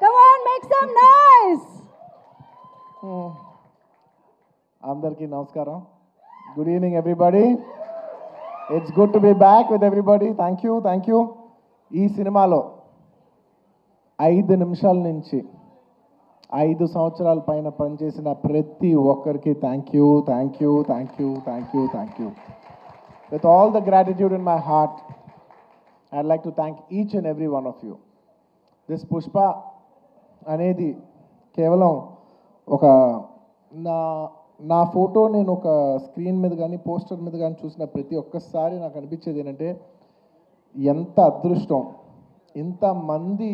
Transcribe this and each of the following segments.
Come on, make some noise. అందరికీ నమస్కారం. Good evening everybody. It's good to be back with everybody. Thank you. ఈ సినిమాలో 5 నిమిషాల నుంచి 5 సంవత్సరాల పైన పనిచేసిన ప్రతి ఒక్కరికి thank you. With all the gratitude in my heart, I'd like to thank each and every one of you. This Pushpa అనేది కేవలం ఒక నా ఫోటో నేను ఒక స్క్రీన్ మీద కానీ పోస్టర్ మీద కానీ చూసిన ప్రతి ఒక్కసారి నాకు అనిపించేది ఏంటంటే, ఎంత అదృష్టం ఇంతమంది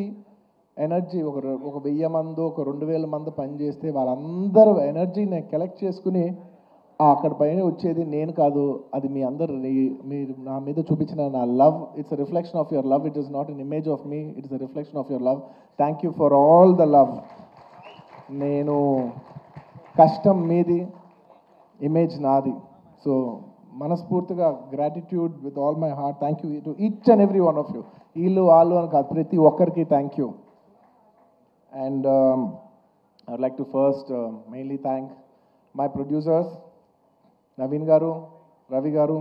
ఎనర్జీ, ఒక 1000 మంది, ఒక 2000 మంది పనిచేస్తే వాళ్ళందరూ ఎనర్జీని కలెక్ట్ చేసుకుని అక్కడ పైన వచ్చేది నేను కాదు, అది మీ అందరు మీరు నా మీద చూపించిన నా love. It's a reflection of your love. It is not an image of me, it is a reflection of your love. Thank you for all the love. నేను కష్టం మీది, ఇమేజ్ నాది. సో మనస్ఫూర్తిగా gratitude with all my heart. Thank you to each and every one of you. వీళ్ళు వాళ్ళు అని కాదు, ప్రతి ఒక్కరికి thank you. And I would like to first mainly thank my producers, Naveen గారు, రవి గారు.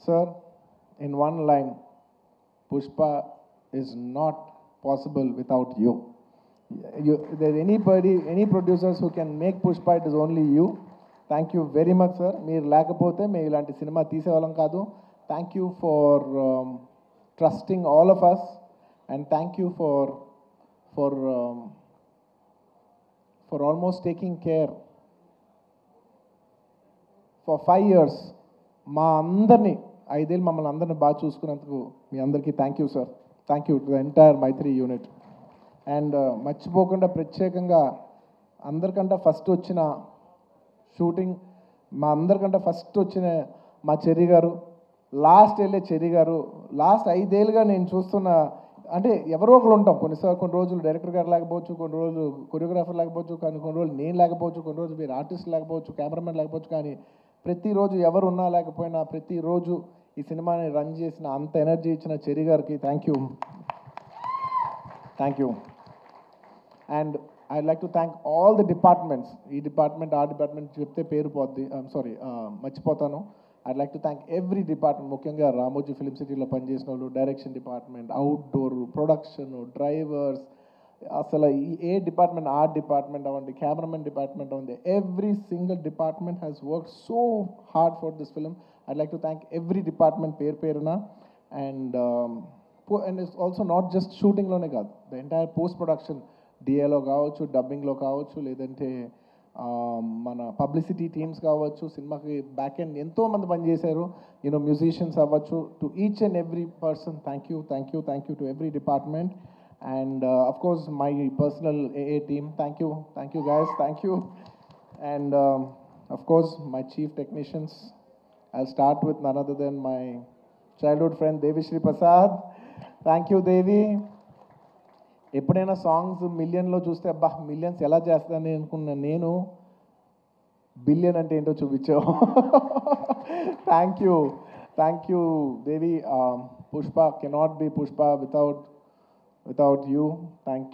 Sir, in one line, Pushpa is not possible without you. There any producers who can make Pushpa, it is only you. Thank you very much, sir. మీరు లేకపోతే మేము ఇలాంటి cinema తీసేవాళ్ళం కాదు. Thank you for trusting all of us, and thank you for almost taking care for 5 years. మా అందరినీ 5 ఏళ్ళు మమ్మల్ని అందరినీ బాగా చూసుకున్నందుకు మీ అందరికీ thank you sir. Thank you to the entire Mythri unit. And మర్చిపోకుండా ప్రత్యేకంగా అందరికంటే ఫస్ట్ వచ్చిన షూటింగ్, మా అందరికంటే ఫస్ట్ వచ్చిన మా చెర్రీ గారు, లాస్ట్ వెళ్ళే చెర్రీ గారు. లాస్ట్ 5 ఏళ్ళుగా నేను చూస్తున్న, అంటే ఎవరో ఒకరు ఉంటాం, కొన్ని రోజులు డైరెక్టర్ గారు లేకపోవచ్చు, కొన్ని రోజులు కొరియోగ్రాఫర్ లేకపోవచ్చు, కానీ కొన్ని రోజులు నేను లేకపోవచ్చు, కొన్ని రోజులు మీరు ఆర్టిస్ట్ లేకపోవచ్చు, కెమెరామెన్ లేకపోవచ్చు, కానీ ప్రతిరోజు ఎవరు ఉన్నా లేకపోయినా ప్రతిరోజు ఈ సినిమాని రన్ చేసిన, అంత ఎనర్జీ ఇచ్చిన చెర్రీ గారికి thank you. And I like to thank all the departments. ఈ డిపార్ట్మెంట్ ఆ డిపార్ట్మెంట్ చెప్తే పేరు పోద్ది, మర్చిపోతాను. I like to thank every department, ముఖ్యంగా రామోజీ ఫిలిం సిటీలో పనిచేసిన వాళ్ళు, direction department, outdoor, production, drivers, అసలు ఏ డిపార్ట్మెంట్, ఆర్ట్ డిపార్ట్మెంట్ అవ్వండి, కెమెరామెన్ డిపార్ట్మెంట్ అవ్వండి, every single department has work so hard for this film. I like to thank every department పేరున. And it's also not just షూటింగ్లోనే కాదు, the entire post production, డిఏలో కావచ్చు, డబ్బింగ్లో కావచ్చు, లేదంటే మన పబ్లిసిటీ టీమ్స్ కావచ్చు, సినిమాకి బ్యాక్ ఎండ్ ఎంతోమంది పనిచేశారు, మ్యూజిషియన్స్ అవ్వచ్చు. To each and every person thank you to every department. And of course my personal AA team, thank you guys, thank you. And of course my chief technicians, I'll start with none other than my childhood friend Devi Shri Prasad. Thank you Devi. ఎప్పుడైనా songs మిలియన్లో చూస్తే అబ్బా millions ఎలా చేస్తానని అనుకున్నా, నేను billion అంటే ఏంటో చూపించావు. Thank you Devi. Pushpa cannot be Pushpa without you. Thank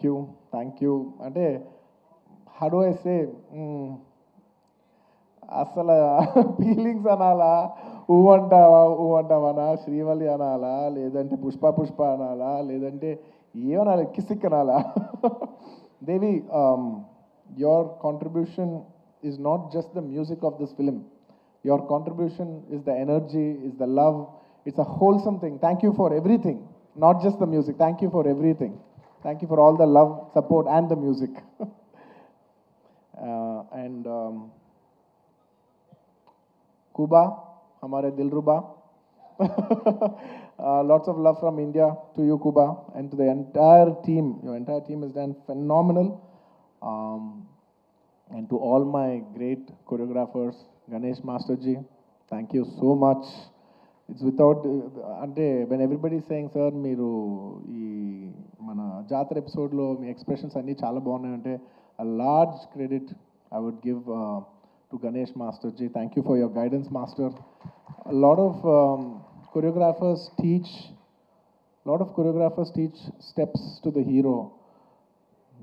you. అంటే how do I say, అసలు ఫీలింగ్స్ అనాలా, ఊ అంటావనా, శ్రీవల్లి అనాలా, లేదంటే పుష్ప అనాలా, లేదంటే ఏమనాలి, కిసిక్ అనాలా. దేవి, your contribution is not just the music of this film. Your contribution is the energy, is the love. It's a wholesome thing. Thank you for everything. Not just the music. Thank you for everything. Thank you for all the love, support, and the music. And Kuba, hamare Dilruba. Lots of love from India to you, Kuba, and to the entire team. Your entire team has done phenomenal. And to all my great choreographers, Ganesh Masterji, thank you so much. It's without, అంటే when everybody saying sir మీరు ఈ మన జాతర ఎపిసోడ్లో మీ expressions అన్నీ చాలా బాగున్నాయంటే, a large credit I would give to Ganesh Masterji. Thank you for your guidance, Master. A lot of choreographers teach lot of choreographers teach steps to the hero,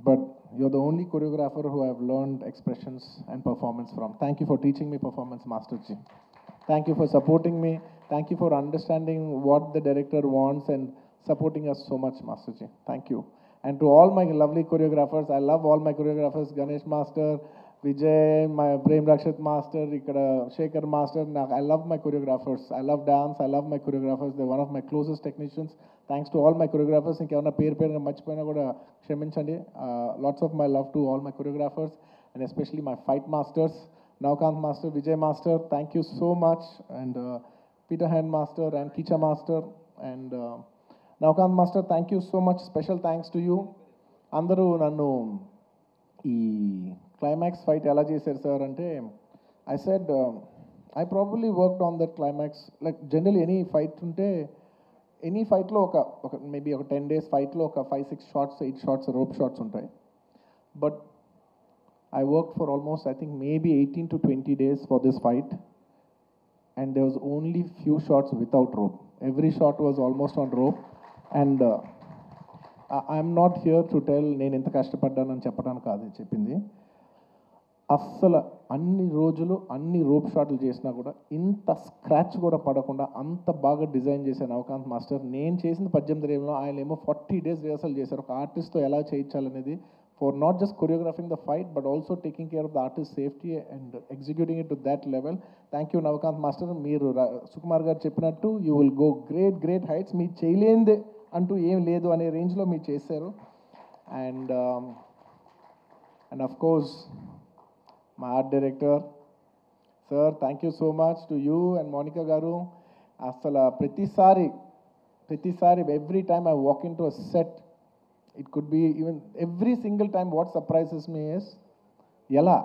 but you're the only choreographer who I've learned expressions and performance from. Thank you for teaching me performance, Master Ji. Thank you for supporting me. Thank you for understanding what the director wants and supporting us so much, Master Ji. Thank you. And to all my lovely choreographers, I love all my choreographers, Ganesh Master, Vijay, my Prem Rakshat Master, Ikkada Shekhar Master. I love my choreographers. I love dance. I love my choreographers. They're one of my closest technicians. Thanks to all my choreographers. ఇంకేమన్నా పేరు మర్చిపోయినా కూడా క్షమించండి. Lots of my love to all my choreographers and especially my fight masters. Navkant Master, Vijay Master, thank you so much. And Peter Hand Master and Kicha Master. And Navkant Master, thank you so much. Special thanks to you. అందరూ నన్ను ఈ climax fight ఎలా చేశారు sir అంటే I said I probably worked on that climax like general any fight ఉంటే any ఫైట్లో ఒక maybe ఒక 10 days ఫైట్లో ఒక 5-6 షాట్స్ 8 షాట్స్ రోప్ షాట్స్ ఉంటాయి but I worked for almost, I think, maybe 18 to 20 days for this fight. And there was only few shots without rope. Every shot was almost on rope. And I'm not here to tell నేను ఎంత కష్టపడ్డానని చెప్పడానికి కాదు చెప్పింది అస్సలు అన్ని రోజులు అన్ని rope షాట్లు చేసినా కూడా ఇంత స్క్రాచ్ కూడా పడకుండా అంత బాగా డిజైన్ చేశాను నవకాంత్ మాస్టర్. నేను చేసిన 18 రోజుల్లో ఆయన ఏమో 40 days రిహర్సల్ చేశారు ఒక ఆర్టిస్ట్తో ఎలా చేయించాలనేది. For not just choreographing the fight, but also taking care of the artist's safety and executing it to that level. Thank you, Navkant Master. Meeru Sukumar garu cheppinattu, you will go great heights. Me cheyalende antu em ledu ane range lo me chesaru. And of course, my art director, sir, thank you so much to you and Monica garu. Asala pratisari, every time I walk into a set, it could be even every single time what surprises me is ఎలా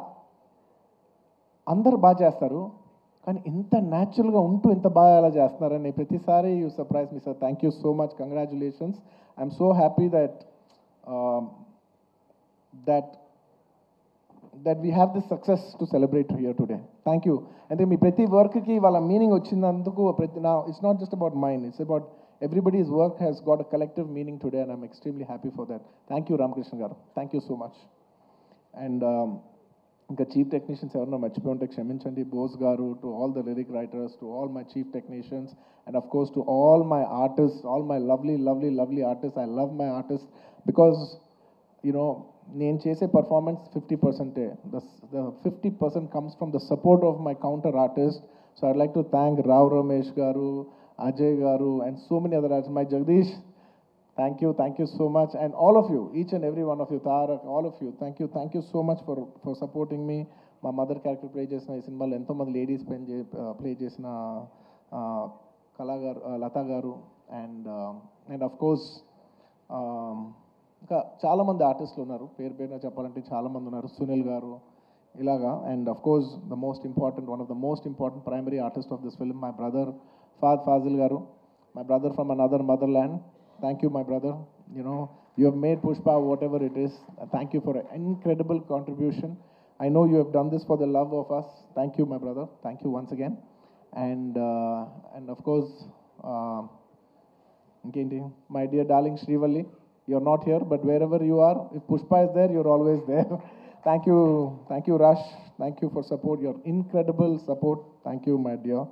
అందరు బాగా చేస్తారు కానీ ఇంత న్యాచురల్గా ఉంటూ ఇంత బాగా ఎలా చేస్తున్నారని ప్రతిసారి you surprise me sir. Thank you so much, congratulations. I'm so happy that we have this success to celebrate here today. Thank you. అంటే మీ ప్రతి వర్క్కి వాళ్ళ మీనింగ్ వచ్చినందుకు now it's not just about mine, it's about everybody's work has got a collective meaning today and I'm extremely happy for that. Thank you, Ramakrishna garu. Thank you so much. And ఇంకా chief technicians ఎవరన్నా మర్చిపోయి ఉంటే క్షమించండి. బోస్ గారు, to all the lyric writers, to all my chief technicians and of course to all my artist, all my lovely artist. I love my artist because you know నేను చేసే performance 50%. The 50% comes from the support of my counter artist. So I'd like to thank Rao Ramesh garu, Ajay garu and so many other artists. My Jagdish, thank you so much. And all of you, each and every one of you, Tarak, all of you, thank you so much for supporting me. My mother character play chesina ee cinema lo ento mandi ladies play chesina Kala garu, Lata garu and of course ఇంకా చాలామంది ఆర్టిస్టులు ఉన్నారు, పేరున చెప్పాలంటే చాలామంది ఉన్నారు, సునీల్ గారు ఇలాగా. And of course one of the most important primary artist of this film, my brother Faasil గారు, my brother from another motherland. Thank you, my brother. You have made Pushpa whatever it is. Thank you for an incredible contribution. I know you have done this for the love of us. Thank you, my brother. Thank you once again. And of course, my dear darling Srivalli, you're not here, but wherever you are, if Pushpa is there, you're always there. Thank you, Rush. Thank you for support, your incredible support. Thank you, my dear.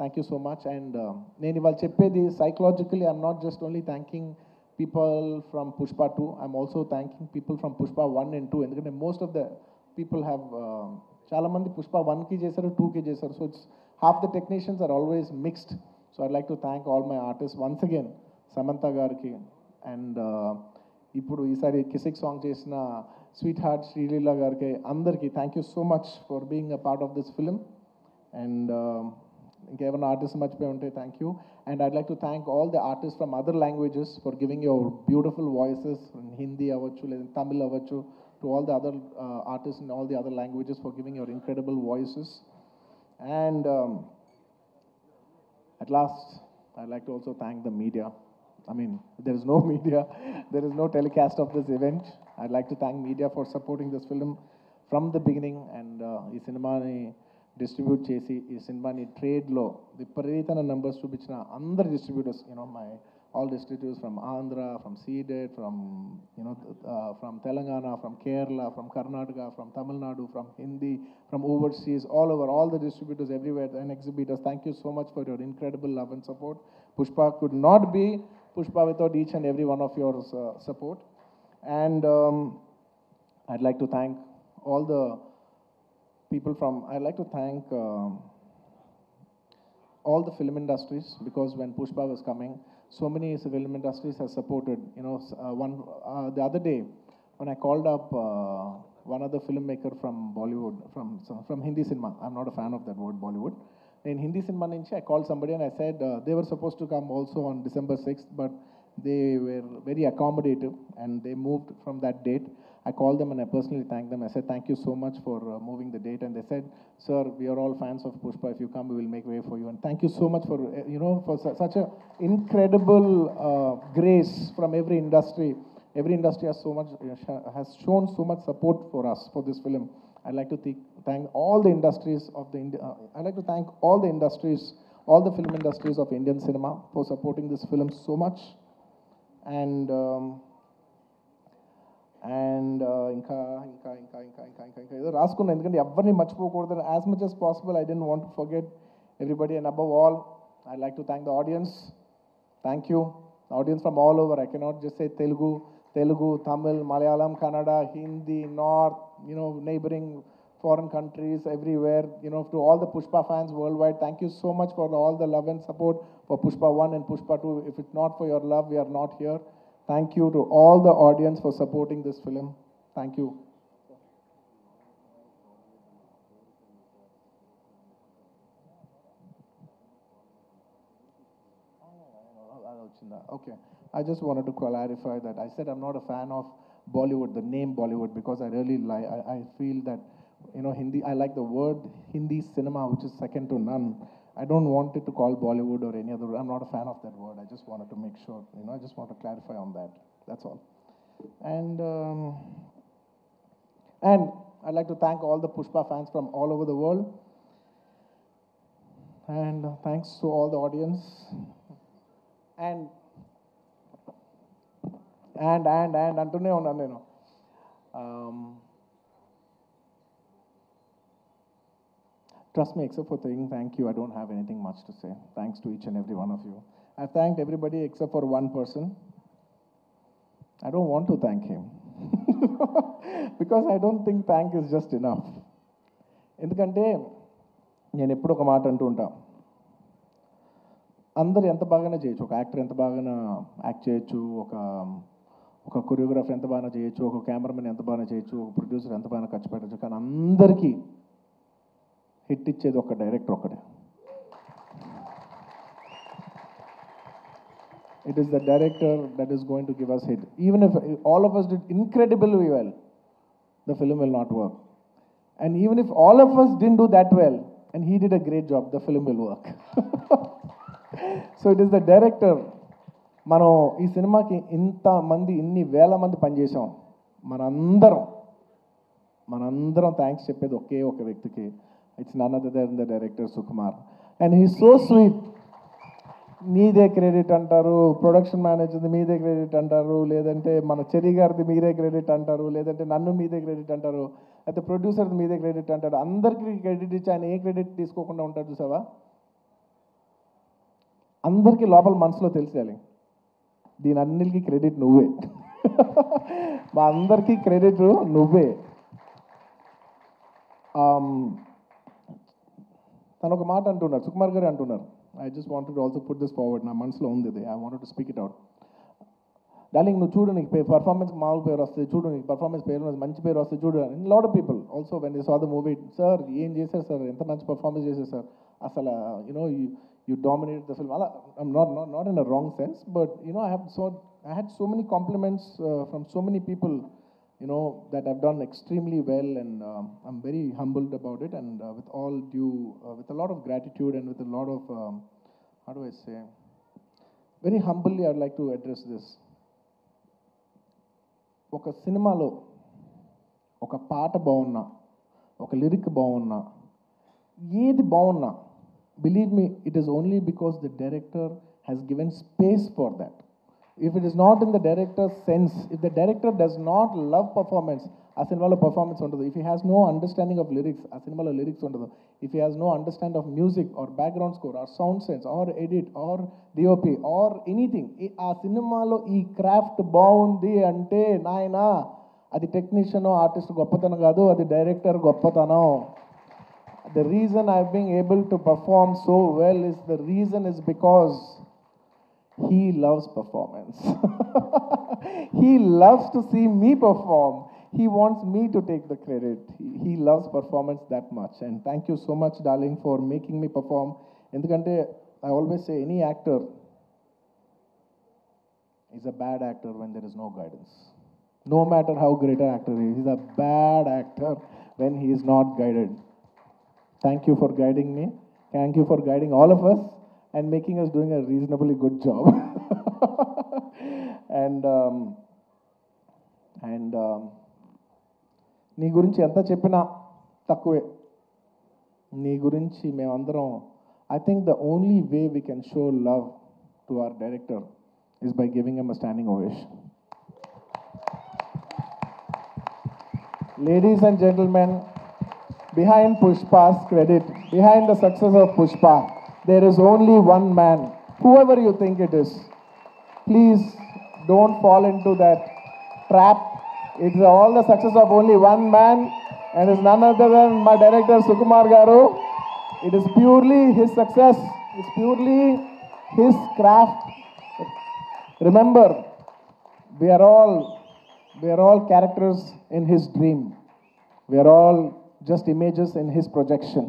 Thank you so much. And నేను ఇవాళ చెప్పేది psychologically, I'm not just only thanking people from Pushpa 2, I'm also thanking people from Pushpa 1 and 2. ఎందుకంటే most of the people have చాలా మంది Pushpa 1కి చేశారు, 2కి చేశారు. So it's half the technicians are always mixed. So I'd like to thank all my artists once again, Samantha గారికి and ఇప్పుడు ఈసారి కిసిక్ సాంగ్ చేసిన స్వీట్ హార్ట్ శ్రీలీల గారికి అందరికీ thank you so much for being a part of this film. And ఇంకేమైనా artist మర్చిపోయి ఉంటే thank you. And I'd like to thank all the artist from other languages for giving your beautiful voices, Hindi అవ్వచ్చు లేదా తమిళ్ అవ్వచ్చు, to all the other artist in all the other languages for giving your incredible voices. And at last, I'd like to also thank the media. I mean, there is no media, there is no telecast of this event. I'd like to thank media for supporting this film from the beginning. And ee cinema ni distribute chesi, ee cinema ni trade lo viparitana numbers chupinchina andaru distributors, my all distributors from Andhra, from Seeded, from from Telangana, from Kerala, from Karnataka, from Tamil Nadu, from Hindi, from overseas, all over, all the distributors everywhere and exhibitors. Thank you so much for your incredible love and support. Pushpa could not be Pushpa without each and every one of your support. And I'd like to thank all the people from, I'd like to thank all the film industries, because when Pushpa was coming, so many film industries have supported. The other day, when I called up one other filmmaker from Bollywood, from Hindi cinema, I'm not a fan of that word Bollywood. In Hindi cinema, I called somebody and I said they were supposed to come also on December 6th, but they were very accommodative and they moved from that date. I called them and I personally thanked them. I said, thank you so much for moving the date. And they said, sir, we are all fans of Pushpa. If you come, we will make way for you. And thank you so much for, for such a incredible grace from every industry. Every industry has so much, has shown so much support for us, for this film. I'd like to thank all the industries of the, I'd like to thank all the industries, all the film industries of Indian cinema for supporting this film so much. And ఇంకా ఏదో రాసుకున్నా, ఎందుకంటే ఎవరిని మర్చిపోకూడదు. As much as possible I didn't want to forget everybody, and above all I'd like to thank the audience. Thank you, the audience from all over. I cannot just say Telugu, Tamil, Malayalam, Kannada, Hindi, North, neighboring foreign countries, everywhere, to all the Pushpa fans worldwide, thank you so much for all the love and support for Pushpa 1 and Pushpa 2. If it's not for your love, we are not here. Thank you to all the audience for supporting this film. Thank you. Okay. I just wanted to clarify that. I said I'm not a fan of Bollywood, the name Bollywood, because I really like, I feel that, Hindi, I like the word Hindi cinema, which is second to none. I don't want it to call Bollywood or any other word. I'm not a fan of that word. I just wanted to make sure, I just want to clarify on that. That's all. And I'd like to thank all the Pushpa fans from all over the world. And thanks to all the audience. And అంటూనే ఉన్నాను నేను. Trust me, except for saying thank you, I don't have anything much to say. Thanks to each and every one of you. I've thanked everybody except for one person. I don't want to thank him. Because I don't think thank is just enough. ఎందుకంటే నేను ఎప్పుడు ఒక మాట అంటూ ఉంటా, అందరు ఎంత బాగానే చేయొచ్చు, ఒక యాక్టర్ ఎంత బాగానే యాక్ట్ చేయొచ్చు, ఒక కొరియోగ్రాఫర్ ఎంత బాగా చేయొచ్చు, ఒక కెమెరామెన్ ఎంత బాగా చేయొచ్చు, ఒక ప్రొడ్యూసర్ ఎంత బాగా ఖర్చు పెట్టచ్చు, కానీ అందరికీ హిట్ ఇచ్చేది ఒక డైరెక్టర్ ఒక్కడే. It is the director that is going to give us hit. Even if all of us did incredibly well, the film will not work. And even if all of us didn't do that well, and he did a great job, the film will work. So it is the director. మనం ఈ సినిమాకి ఇంతమంది, ఇన్ని వేల మంది పనిచేసాం. మనందరం thanks చెప్పేది ఒకే ఒక వ్యక్తికి. It's none other than the director Sukumar. And he so sweet. మీదే క్రెడిట్ అంటారు, ప్రొడక్షన్ మేనేజర్ది మీదే క్రెడిట్ అంటారు, లేదంటే మన చెరి గారిది మీరే క్రెడిట్ అంటారు, లేదంటే నన్ను మీదే క్రెడిట్ అంటారు, అయితే ప్రొడ్యూసర్ది మీదే క్రెడిట్ అంటారు. అందరికీ క్రెడిట్ ఇచ్చి ఆయన ఏ క్రెడిట్ తీసుకోకుండా ఉంటాడు చూసావా. అందరికీ లోపల మనసులో తెలిసేయాలి, దీని అన్నిటికీ క్రెడిట్ నువ్వే. మా అందరికీ క్రెడిట్ నువ్వే. తను ఒక మాట అంటున్నారు, సుకుమార్ గారు అంటున్నారు. I just wanted to also put this forward. నా మనసులో ఉంది ఇది. I wanted to speak it out. Darling, నువ్వు చూడు, నీకు పర్ఫార్మెన్స్ మామూలు పేరు వస్తుంది, చూడు నీకు పర్ఫార్మెన్స్ పేరు మంచి పేరు వస్తుంది, చూడు. Lot of people also when they saw the movie, sir ఏం చేశారు సార్, ఎంత మంచి పర్ఫార్మెన్స్ చేశారు సార్, అసలు you dominated the film. I'm not in a wrong sense, but I had so many compliments from so many people, that I've done extremely well, and I'm very humbled about it, and with all due, with a lot of gratitude and with a lot of, how do I say, very humbly I'd like to address this. ఒక సినిమాలో ఒక పాట బాగున్నా, ఒక lyric బాగున్నా, ఏది బాగున్నా, believe me, it is only because the director has given space for that. If it is not in the director's sense, if the director does not love performance, ఆ సినిమాలో పర్ఫార్మెన్స్ ఉండదు. If he has no understanding of lyrics, ఆ సినిమాలో lyrics ఉండదు. If he has no understanding of music or background score or sound sense or edit or DOP or anything, ఆ సినిమాలో ఈ craft బాగుంది అంటే నాయనా అది టెక్నీషియన్ ఆర్టిస్ట్ గొప్పతనం కాదు, అది డైరెక్టర్ గొప్పతనం. The reason I've been able to perform so well is because he loves performance. He loves to see me perform. He wants me to take the credit. He loves performance that much. And thank you so much, darling, for making me perform. Endukante I always say any actor is a bad actor when there is no guidance. No matter how great an actor is, he's a bad actor when he is not guided. Thank you for guiding me. Thank you for guiding all of us and making us doing a reasonably good job. and నీ గురించి ఎంత చెప్పినా తక్కువే. నీ గురించి మేమందరం, I think the only way we can show love to our director is by giving him a standing ovation. Ladies and gentlemen, behind Pushpa's credit, behind the success of Pushpa, there is only one man, whoever you think it is. Please don't fall into that trap. It's all the success of only one man, and it's none other than my director Sukumar Garu. It is purely his success. It's purely his craft. Remember, we are all characters in his dream. We are all just images in his projection.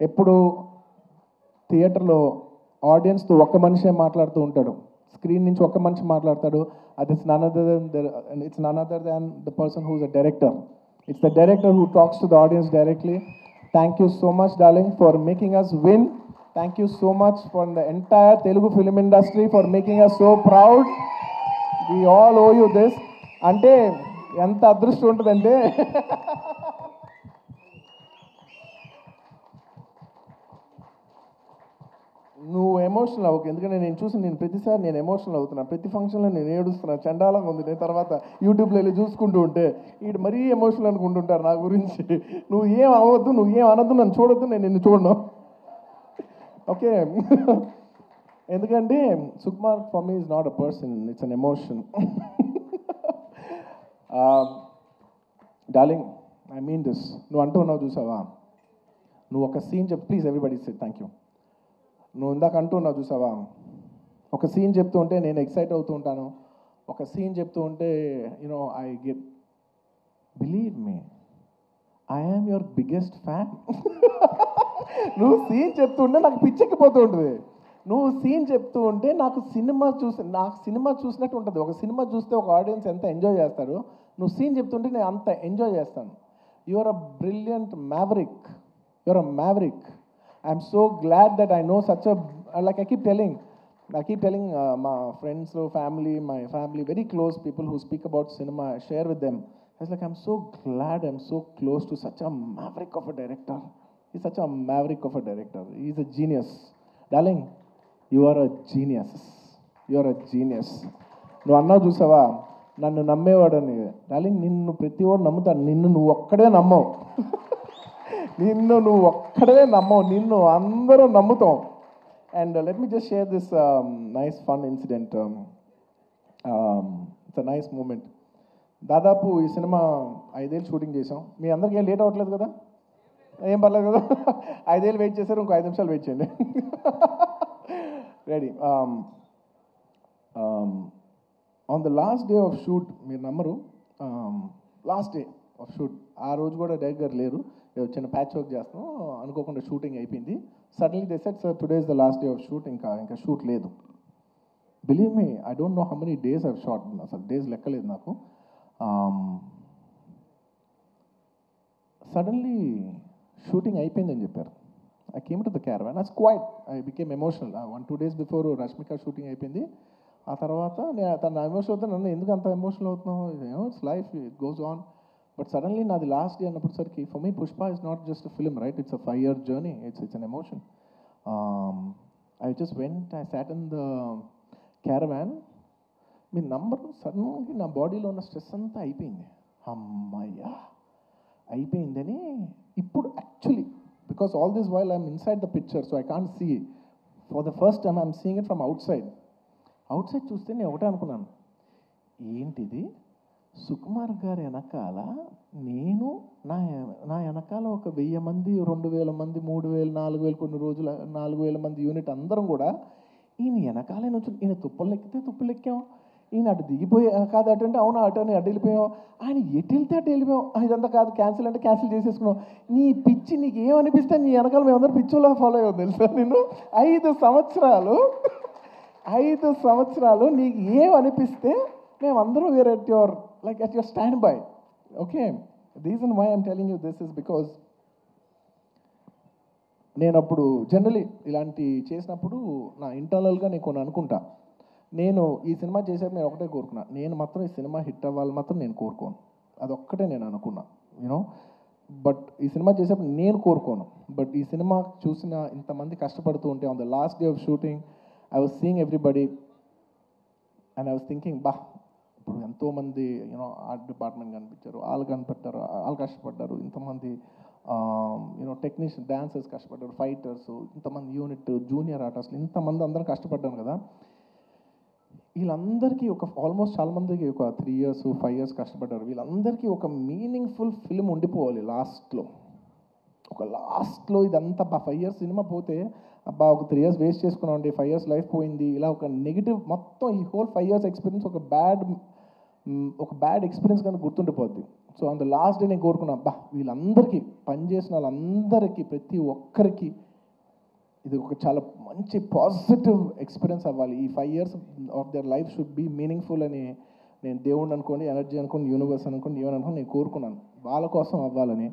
ఎప్పుడు థియేటర్లో ఆడియన్స్తో ఒక్క మనిషే మాట్లాడుతూ ఉంటాడు, screen నుంచి ఒక్క మనిషి మాట్లాడతాడు. అది it's none other than the person who is a director. It's the director who talks to the audience directly. Thank you so much, darling, for making us win. Thank you so much for the entire Telugu film industry for making us so proud. We all owe you this. అంటే ఎంత అదృష్టం ఉంటుందంటే నువ్వు emotional అవ్వకు. ఎందుకంటే నేను ప్రతిసారి నేను ఎమోషనల్ అవుతున్నాను. ప్రతి ఫంక్షన్లో నేను ఏడుస్తున్నాను, చండాలంగా ఉంది. నేను తర్వాత యూట్యూబ్లో వెళ్ళి చూసుకుంటూ ఉంటే వీడు మరీ ఎమోషనల్ అనుకుంటుంటారు నా గురించి. నువ్వు ఏం అవ్వద్దు, నువ్వు ఏం అనొద్దు, నన్ను చూడొద్దు, నేను నిన్ను చూడను, ఓకే? ఎందుకంటే Sukumar for me is not a person, it's an emotion. Darling, I mean this. నువ్వు అంటూ ఉన్నావు చూసావా, నువ్వు ఒక సీన్ చెప్పు. Please everybody say thank you. నువ్వు ఇందాక అంటూ ఉన్నావు చూసావా, ఒక సీన్ చెప్తూ ఉంటే నేను ఎక్సైట్ అవుతూ ఉంటాను. ఒక సీన్ చెప్తూ ఉంటే I get, believe me, I am your biggest fan. నువ్వు సీన్ చెప్తూ ఉంటే నాకు పిచ్చెక్కిపోతూ ఉంటుంది. నువ్వు సీన్ చెప్తూ ఉంటే నాకు సినిమా చూసినట్టు ఉంటుంది. ఒక సినిమా చూస్తే ఒక ఆడియన్స్ ఎంత ఎంజాయ్ చేస్తారో, నువ్వు సీన్ చెప్తుంటే నేను అంత ఎంజాయ్ చేస్తాను. Your a brilliant maverick. Your a maverick. I'm so glad that I know such a, like I keep telling my friends, my family, very close people who speak about cinema, I share with them. I was like, I'm so glad I'm so close to such a maverick of a director. He's such a maverick of a director. He's a genius. Darling, you are a genius. You are a genius. నువ్వు అన్నావు చూసావా, నన్ను నమ్మేవాడని. Darling, నిన్ను ప్రతి వాడు నమ్ముతాను, నిన్ను నువ్వు ఒక్కడే నమ్మవు. నిన్ను నువ్వు ఒక్కడే నమ్మవు, నిన్ను అందరూ నమ్ముతాం. And let me just share this nice fun incident. It's a nice moment. దాదాపు ఈ సినిమా 5 ఏళ్ళు షూటింగ్ చేసాం. మీ అందరికీ ఏం లేట్ అవ్వట్లేదు కదా? ఏం పర్లేదు కదా? 5 ఏళ్ళు వెయిట్ చేశారు, ఇంకో 5 నిమిషాలు వెయిట్ చేయండి. Ready. On the last day of shoot, మీరు నమ్మరు, లాస్ట్ డే ఆఫ్ షూట్, ఆ రోజు కూడా డైరెక్టర్ గారు లేరు, చిన్న ప్యాచ్ వర్క్ చేస్తాం అనుకోకుండా షూటింగ్ అయిపోయింది. Suddenly they said, sir today is the last day of shoot, ఇంకా షూట్ లేదు. Believe me, I don't know how many days I've shot, అసలు డేస్ లెక్కలేదు నాకు. సడన్లీ షూటింగ్ అయిపోయిందని చెప్పారు. I came to the caravan, I was quite, I became emotional. 1-2 days before Rashmika shooting అయిపోయింది. ఆ తర్వాత నేను తన ఎమోషన్ అవుతాను, నన్ను ఎందుకు అంత ఎమోషనల్ అవుతున్నావు, it's life, it goes on. But suddenly నాది లాస్ట్ డే అన్నప్పటిసరికి, for me Pushpa is not just a film, right? It's a 5-year journey, it's an emotion. I just went, I sat in the caravan. మీ number సడన్గా నా బాడీలో ఉన్న stress అంతా అయిపోయింది. అమ్మయ్యా అయిపోయిందని ఇప్పుడు actually because all this while I'm inside the picture so I can't see for the first time I'm seeing it from outside చూస్తే నేను ఒకటే అనుకున్నాను, ఏంటిది సుకుమార్ గారి వెనకాల నేను నా వెనకాల ఒక 1000 మంది 2000 మంది 3000 4000 కొన్ని రోజులు 4000 మంది యూనిట్ అందరం కూడా ఈయన వెనకాలే నుంచి ఈయన తుప్పలు ఎక్కాం, ఈయన అటు దిగిపోయి కాదు అటు అంటే అవును అటు అని అటు వెళ్ళిపోయాం, ఆయన ఎటు వెళ్తే అటు వెళ్ళిపోయాం, ఇదంతా కాదు క్యాన్సిల్ అంటే క్యాన్సిల్ చేసేసుకున్నాం. నీ పిచ్చి నీకు ఏమనిపిస్తే నీ వెనకాల మేమందరం పిచ్చోలా ఫాలో అయ్యాం తెలుసా. నేను 5 సంవత్సరాలు నీకు ఏమనిపిస్తే మేమందరం we're at your at your standby. Okay, the reason why I'm telling you this is because నేను అప్పుడు జనరలీ ఇలాంటి చేసినప్పుడు నా ఇంటర్నల్గా నేను కొన్ని అనుకుంటా. నేను ఈ సినిమా చేసేప్పుడు నేను ఒకటే కోరుకున్నా, నేను మాత్రం ఈ సినిమా హిట్ అవ్వాలి మాత్రం నేను కోరుకోను, అదొక్కటే నేను అనుకున్నా యూనో. బట్ ఈ సినిమా చేసేప్పుడు నేను కోరుకోను, బట్ ఈ సినిమా చూసిన ఇంతమంది కష్టపడుతూ ఉంటే on the last day of shooting I was seeing everybody and I was thinking ఇప్పుడు ఎంతోమంది యూనో ఆర్ట్ డిపార్ట్మెంట్ కనిపించారు, వాళ్ళు కష్టపడ్డారు, ఇంతమంది యూనో టెక్నీషియన్ డాన్సర్స్ కష్టపడ్డారు, ఫైటర్స్, ఇంతమంది యూనిట్ జూనియర్ ఆర్టిస్టులు ఇంతమంది అందరం కష్టపడ్డాను కదా. వీళ్ళందరికీ ఆల్మోస్ట్ చాలామందికి ఒక 3 years 5 years కష్టపడ్డారు. వీళ్ళందరికీ ఒక మీనింగ్ఫుల్ ఫిల్మ్ ఉండిపోవాలి లాస్ట్లో ఇదంతా 5 years సినిమా పోతే ఒక 3 years వేస్ట్ చేసుకున్నాం అండి, 5 years లైఫ్ పోయింది, ఇలా ఒక నెగిటివ్ మొత్తం ఈ హోల్ 5 years ఎక్స్పీరియన్స్ ఒక బ్యాడ్ ఎక్స్పీరియన్స్ కానీ గుర్తుండిపోద్ది. So on the last day నేను కోరుకున్నా, వీళ్ళందరికీ పనిచేసిన వాళ్ళందరికీ ప్రతి ఒక్కరికి ఇది ఒక చాలా మంచి పాజిటివ్ ఎక్స్పీరియన్స్ అవ్వాలి, ఈ 5 years of their life should be meaningful అని నేను దేవుడిని అనుకోండి, ఎనర్జీ అనుకోండి, యూనివర్స్ అనుకోండి, ఏమని అనుకోండి నేను కోరుకున్నాను. వాళ్ళ కోసం అవ్వాలని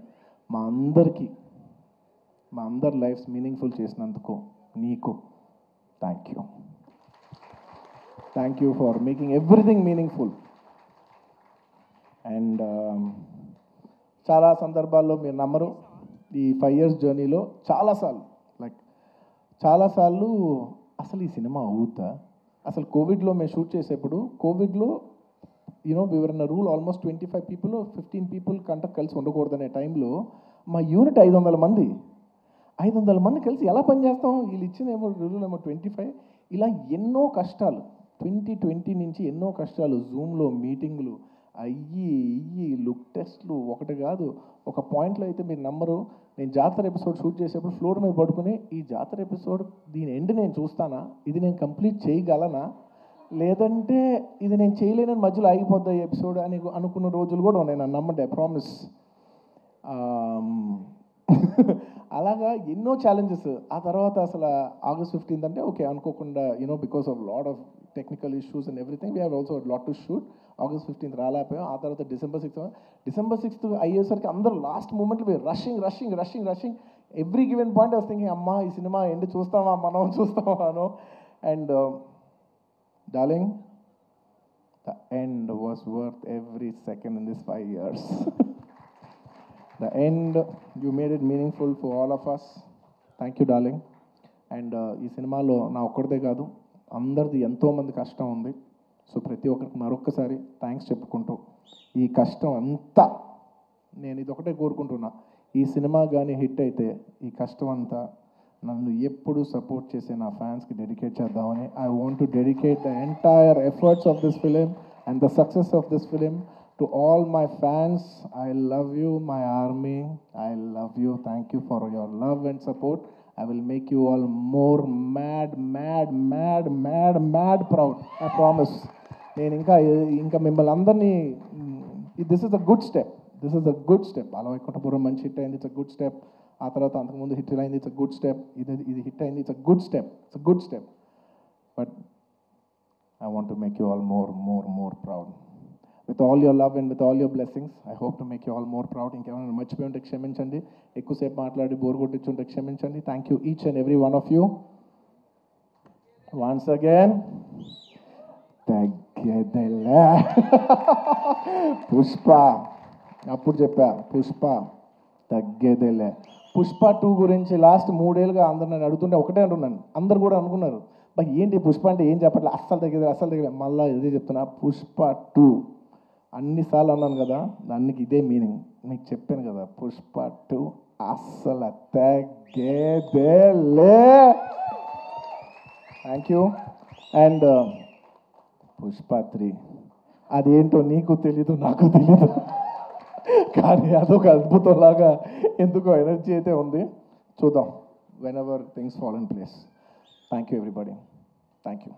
మా అందరి లైఫ్స్ మీనింగ్ఫుల్ చేసినందుకు నీకు thank you for making everything meaningful. And చాలా సందర్భాల్లో మీరు నమ్మరు, ఈ 5 years జర్నీలో చాలాసార్లు అసలు ఈ సినిమా అవుతా, అసలు కోవిడ్లో మేము షూట్ చేసేప్పుడు కోవిడ్లో you know we were in rule almost 25 people 15 people కంటే కలిసి ఉండకూడదనే టైంలో మా యూనిట్ 500 మంది కలిసి ఎలా పనిచేస్తాం, వీళ్ళు ఇచ్చిన రూల్ 25. ఇలా ఎన్నో కష్టాలు 2020 నుంచి ఎన్నో కష్టాలు, జూమ్లో మీటింగ్లు లుక్ టెస్ట్లు ఒకటి కాదు. ఒక పాయింట్లో అయితే మీరు నమ్మరు, నేను జాతర ఎపిసోడ్ షూట్ చేసేప్పుడు ఫ్లోర్ మీద పడుకుని ఈ జాతర ఎపిసోడ్ దీని ఎండ్ నేను చూస్తానా, ఇది నేను కంప్లీట్ చేయగలనా, లేదంటే ఇది నేను చేయలేనని మధ్యలో ఆగిపోద్దా ఈ ఎపిసోడ్ అని అనుకున్న రోజులు కూడా ఉన్నాయి. నన్ను నమ్మండి, ఐ ప్రామిస్. అలాగా ఎన్నో ఛాలెంజెస్. ఆ తర్వాత అసలు August 15th అంటే ఓకే అనుకోకుండా you know because of lot of technical issues and everything we have also lot to shoot. August 15th రాలేకపోయాం. ఆ తర్వాత December 6th అయ్యేసరికి అందరూ లాస్ట్ మూమెంట్లో rushing every given point I was thinking అమ్మా ఈ సినిమా ఎండ్ చూస్తామా అనో. And darling, the end was worth every second in this 5 years. The end, you made it meaningful for all of us. Thank you, darling. And ఈ సినిమాలో నా ఒక్కడిదే కాదు, అందరిది ఎంతోమంది కష్టం ఉంది. సో ప్రతి ఒక్కరికి మరొక్కసారి థ్యాంక్స్ చెప్పుకుంటూ, ఈ కష్టం అంతా నేను ఇది ఒకటే కోరుకుంటున్నా, ఈ సినిమా కానీ హిట్ అయితే ఈ కష్టం అంతా నన్ను ఎప్పుడు సపోర్ట్ చేసే నా ఫ్యాన్స్కి డెడికేట్ చేద్దామని. I want to dedicate the entire efforts of this film and the success of this film to all my fans. I love you, my army. I love you. Thank you for your love and support. I will make you all more mad proud. I promise. నేను ఇంకా మిమ్మల్ని అందరినీ, this is a good step. Ala Vaikunthapuram మంచి hit అయింది, it's a good step. ఆ తర్వాత అంతకుముందు hit అయింది, ఇట్స్ అ గుడ్ స్టెప్. ఇది హిట్ అయింది, it's a good step. But I want to make you all more proud. With all your love and with all your blessings, I hope to make you all more proud. ఇంకేమైనా మర్చిపోయి ఉంటే క్షమించండి, ఎక్కువసేపు మాట్లాడి bore కొట్టించుంటే క్షమించండి. Thank you each and every one of you. Once again తగ్గేదేలే పుష్ప, అప్పుడు చెప్పా పుష్ప తగ్గేదేలే. పుష్ప 2 గురించి లాస్ట్ 3 ఏళ్ళుగా అందరు నన్ను అడుగుతుంటే ఒకటే అంటున్నాను. అందరు కూడా అనుకున్నారు, బా ఏంటి పుష్ప అంటే ఏం చెప్పట్లేదు, అస్సలు తగ్గలేదు. మళ్ళీ ఇదే చెప్తున్నా, పుష్ప 2 అన్నిసార్లు అన్నాను కదా, దానికి ఇదే మీనింగ్. మీకు చెప్పాను కదా, పుష్ప 2 అస్సలు తగ్గేదేలే. Thank you. అండ్ పుష్ప 3 అదేంటో నీకు తెలీదు, నాకు తెలీదు, కానీ అదొక అద్భుతంలాగా ఎందుకో ఎనర్జీ అయితే ఉంది. చూద్దాం, when ever things fall in place. Thank you everybody. Thank you.